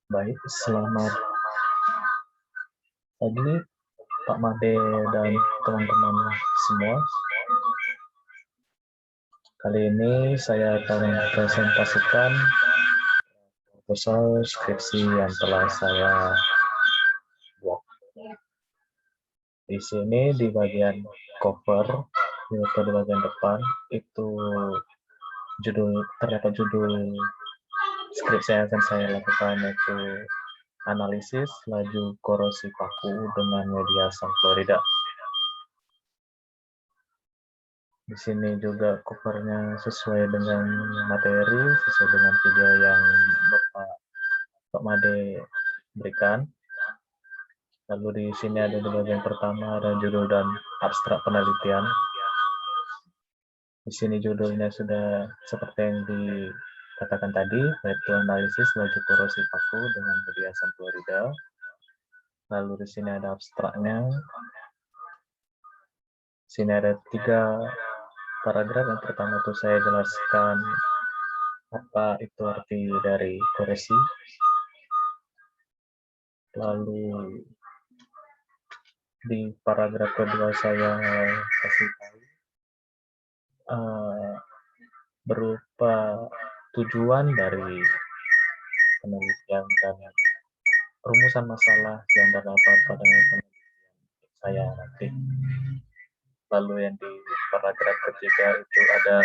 Baik, selamat pagi Pak Made dan teman-teman semua. Kali ini saya akan mempresentasikan proposal skripsi yang telah saya buat. Di sini di bagian cover, yaitu di bagian depan, itu terdapat judul skripsi yang akan saya lakukan, yaitu analisis laju korosi paku dengan media asam klorida. Di sini juga covernya sesuai dengan materi, sesuai dengan video yang Pak Made berikan. Lalu di sini ada di bagian pertama ada judul dan abstrak penelitian. Di sini judulnya sudah seperti yang dikatakan tadi, yaitu analisis laju korosi paku dengan media asam klorida. Lalu di sini ada abstraknya. Di sini ada 3 paragraf. Yang pertama itu saya jelaskan apa itu arti dari korosi. Lalu di paragraf kedua saya kasih tahu berupa tujuan dari penelitian dan rumusan masalah yang terdapat pada penelitian saya nanti. Lalu yang di paragraf ketiga itu ada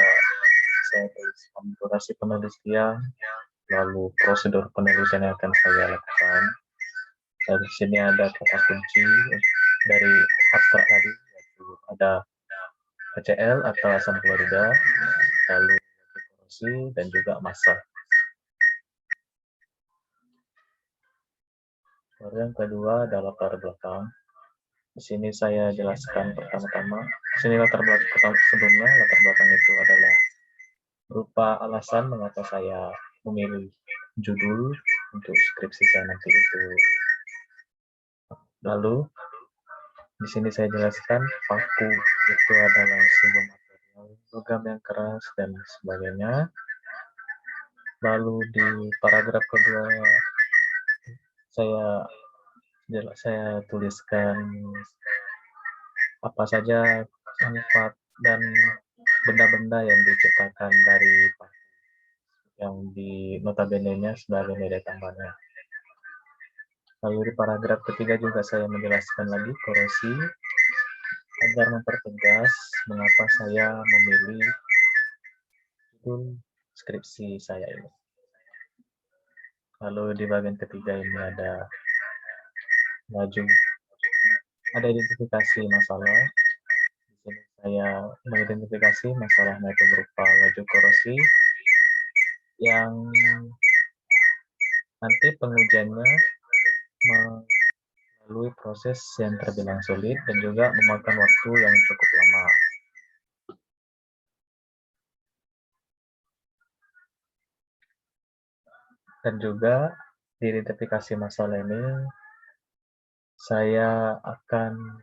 saya tuliskan durasi penelitian, lalu prosedur penelitian yang akan saya lakukan. Dari sini ada kata kunci dari abstrak tadi, yaitu ada HCl atau asam klorida, lalu korosi dan juga massa. Lalu yang kedua adalah latar belakang. Di sini saya jelaskan pertama-tama. Di sini latar belakang sebelumnya, latar belakang itu adalah berupa alasan mengapa saya memilih judul untuk skripsi saya nanti itu. Lalu di sini saya jelaskan paku itu adalah sebuah material logam yang keras dan sebagainya. Lalu di paragraf kedua saya tuliskan apa saja manfaat dan benda-benda yang diciptakan dari paku yang di notabene-nya sebagai nilai tambahnya. Lalu di paragraf ketiga juga saya menjelaskan lagi korosi agar mempertegas mengapa saya memilih judul skripsi saya ini. Lalu di bagian ketiga ini ada identifikasi masalah. Di sini saya mengidentifikasi masalahnya itu berupa laju korosi yang nanti pengujiannya melalui proses yang terbilang sulit dan juga memakan waktu yang cukup lama. Dan juga di identifikasi masalah ini, saya akan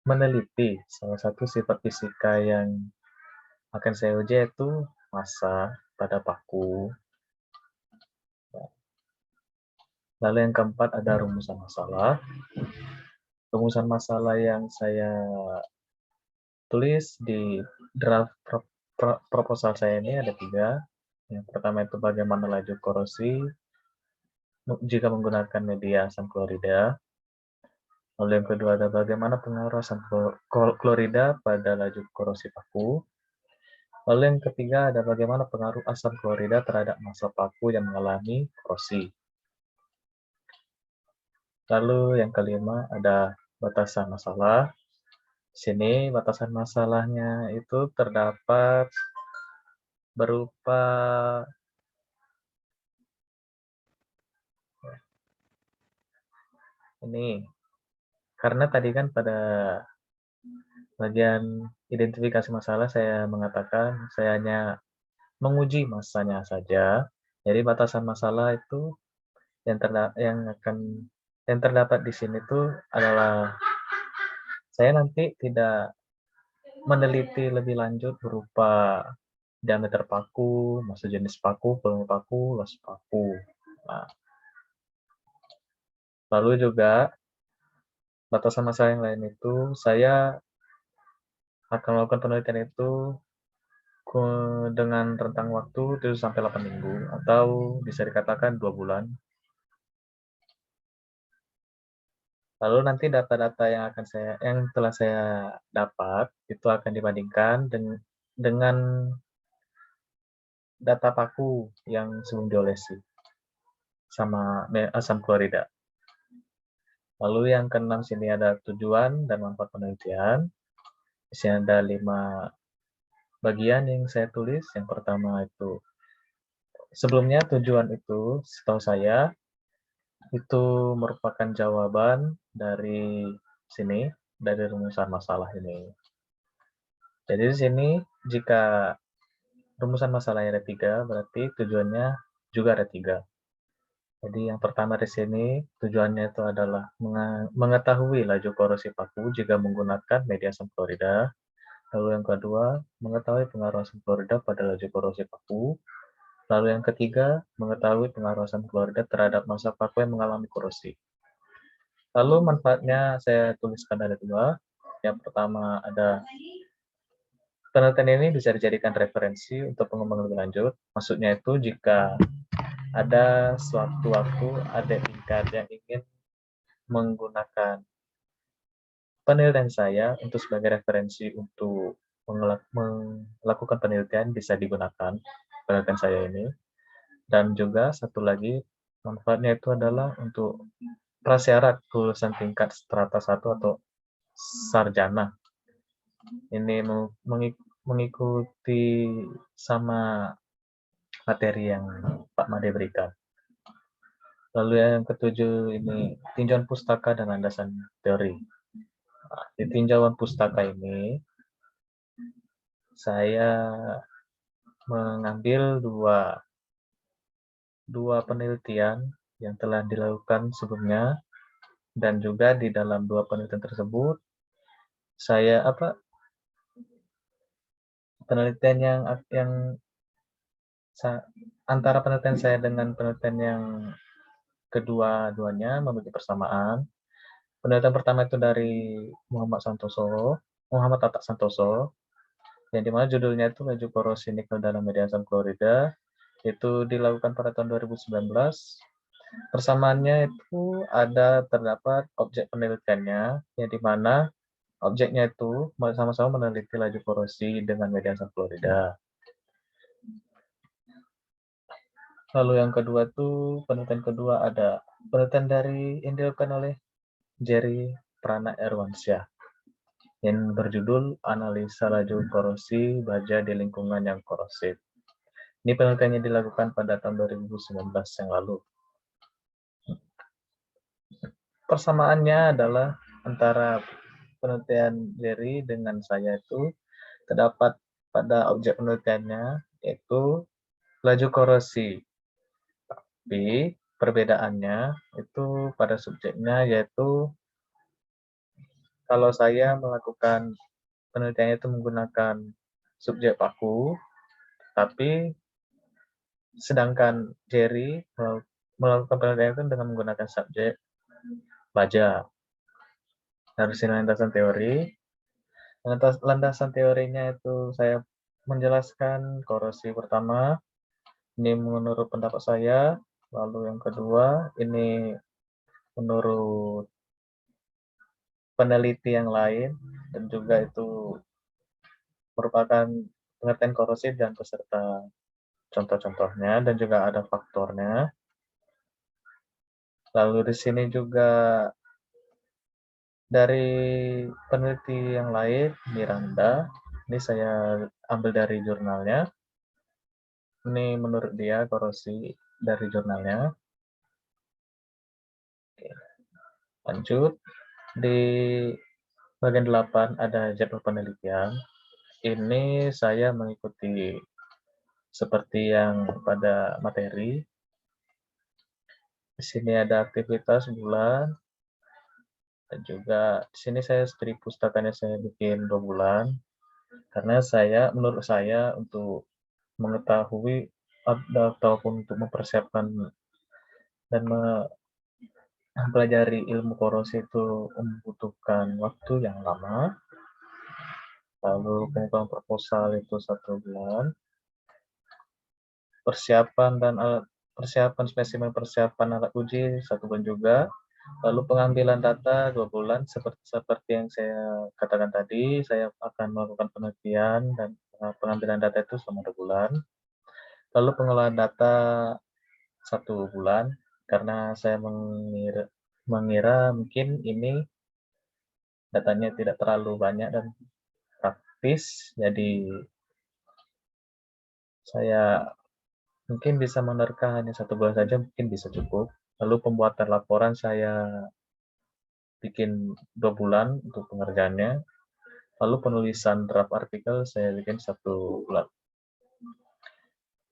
meneliti salah satu sifat fisika yang akan saya uji, yaitu massa pada paku. Lalu yang keempat ada rumusan masalah. Rumusan masalah yang saya tulis di draft proposal saya ini ada 3. Yang pertama itu bagaimana laju korosi jika menggunakan media asam klorida. Lalu yang kedua ada bagaimana pengaruh asam klorida pada laju korosi paku. Lalu yang ketiga ada bagaimana pengaruh asam klorida terhadap massa paku yang mengalami korosi. Lalu yang kelima ada batasan masalah. Di sini batasan masalahnya itu terdapat berupa ini. Karena tadi kan pada bagian identifikasi masalah saya mengatakan saya hanya menguji massanya saja. Jadi batasan masalah itu yang terdapat di sini tuh adalah saya nanti tidak meneliti lebih lanjut berupa diameter paku, massa jenis paku, volume paku, luas paku. Nah, Lalu juga batasan masa yang lain itu saya akan melakukan penelitian itu dengan rentang waktu 7 sampai 8 minggu atau bisa dikatakan 2 bulan. Lalu nanti data-data yang telah saya dapat itu akan dibandingkan dengan data paku yang sebelum diolesi sama asam klorida. Lalu yang keenam sini ada tujuan dan manfaat penelitian. Di sini ada 5 bagian yang saya tulis. Yang pertama itu sebelumnya tujuan itu setahu saya itu merupakan jawaban dari rumusan masalah ini. Jadi di sini jika rumusan masalahnya ada 3, berarti tujuannya juga ada 3. Jadi yang pertama di sini tujuannya itu adalah mengetahui laju korosi paku jika menggunakan media asam klorida. Lalu yang kedua, mengetahui pengaruh asam klorida pada laju korosi paku. Lalu yang ketiga, mengetahui pengaruh asam klorida terhadap massa paku yang mengalami korosi. Lalu manfaatnya saya tuliskan ada 2. Yang pertama ada penelitian ini bisa dijadikan referensi untuk pengembangan lebih lanjut. Maksudnya itu jika ada suatu waktu ada tingkat yang ingin menggunakan penelitian saya untuk sebagai referensi untuk melakukan penelitian bisa digunakan penelitian saya ini. Dan juga satu lagi manfaatnya itu adalah untuk prasyarat lulusan tingkat strata 1 atau sarjana. Ini mengikuti sama materi yang Pak Made berikan. Lalu yang ketujuh ini tinjauan pustaka dan landasan teori. Nah, di tinjauan pustaka ini saya mengambil dua penelitian yang telah dilakukan sebelumnya, dan juga di dalam 2 penelitian tersebut saya penelitian yang antara penelitian saya dengan penelitian yang kedua-duanya memiliki persamaan. Penelitian pertama itu dari Muhammad Tatak Santoso, yang dimana judulnya itu laju korosi nikel dalam media asam klorida. Itu dilakukan pada tahun 2019. Persamaannya itu terdapat objek penelitiannya, yang dimana objeknya itu sama-sama meneliti laju korosi dengan media asam klorida. Lalu yang kedua tuh penelitian kedua ada penelitian yang dilakukan oleh Jerry Prana Erwansyah yang berjudul Analisa Laju Korosi Baja di Lingkungan yang Korosif. Ini penelitiannya dilakukan pada tahun 2019 yang lalu. Persamaannya adalah antara penelitian Jerry dengan saya itu terdapat pada objek penelitiannya yaitu laju korosi. Tapi perbedaannya itu pada subjeknya, yaitu kalau saya melakukan penelitiannya itu menggunakan subjek paku, tapi sedangkan Jerry melakukan penelitian itu dengan menggunakan subjek baja. Dari sini landasan teori. Landasan teorinya itu saya menjelaskan korosi pertama, ini menurut pendapat saya. Lalu yang kedua, ini menurut peneliti yang lain, dan juga itu merupakan pengertian korosif dan beserta contoh-contohnya, dan juga ada faktornya. Lalu di sini juga dari peneliti yang lain, Miranda, ini saya ambil dari jurnalnya. Ini menurut dia korosi dari jurnalnya. Oke, lanjut. Di bagian 8 ada jadwal penelitian. Ini saya mengikuti seperti yang pada materi. Di sini ada aktivitas bulan, dan juga di sini saya studi pustakanya saya bikin 2 bulan, karena menurut saya untuk mengetahui ataupun untuk mempersiapkan dan Mempelajari ilmu korosi itu membutuhkan waktu yang lama, lalu pengumpulan proposal itu 1 bulan, persiapan spesimen persiapan alat uji 1 bulan juga, lalu pengambilan data 2 bulan, seperti yang saya katakan tadi, saya akan melakukan penelitian dan pengambilan data itu selama 2 bulan, lalu pengolahan data 1 bulan, karena saya mengira mungkin ini datanya tidak terlalu banyak dan praktis, jadi saya mungkin bisa menerka hanya 1 bulan saja, mungkin bisa cukup. Lalu pembuatan laporan saya bikin 2 bulan untuk pengerjaannya. Lalu penulisan draft artikel saya bikin 1 bulan.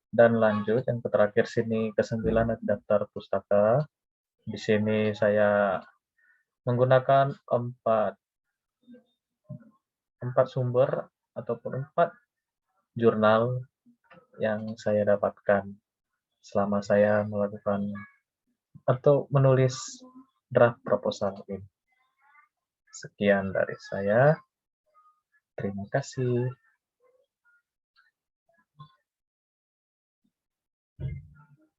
Dan lanjut yang terakhir sini ke-9 ada daftar pustaka. Di sini saya menggunakan empat sumber ataupun 4 jurnal yang saya dapatkan selama saya melakukan atau menulis draft proposal ini. Sekian dari saya. Terima kasih.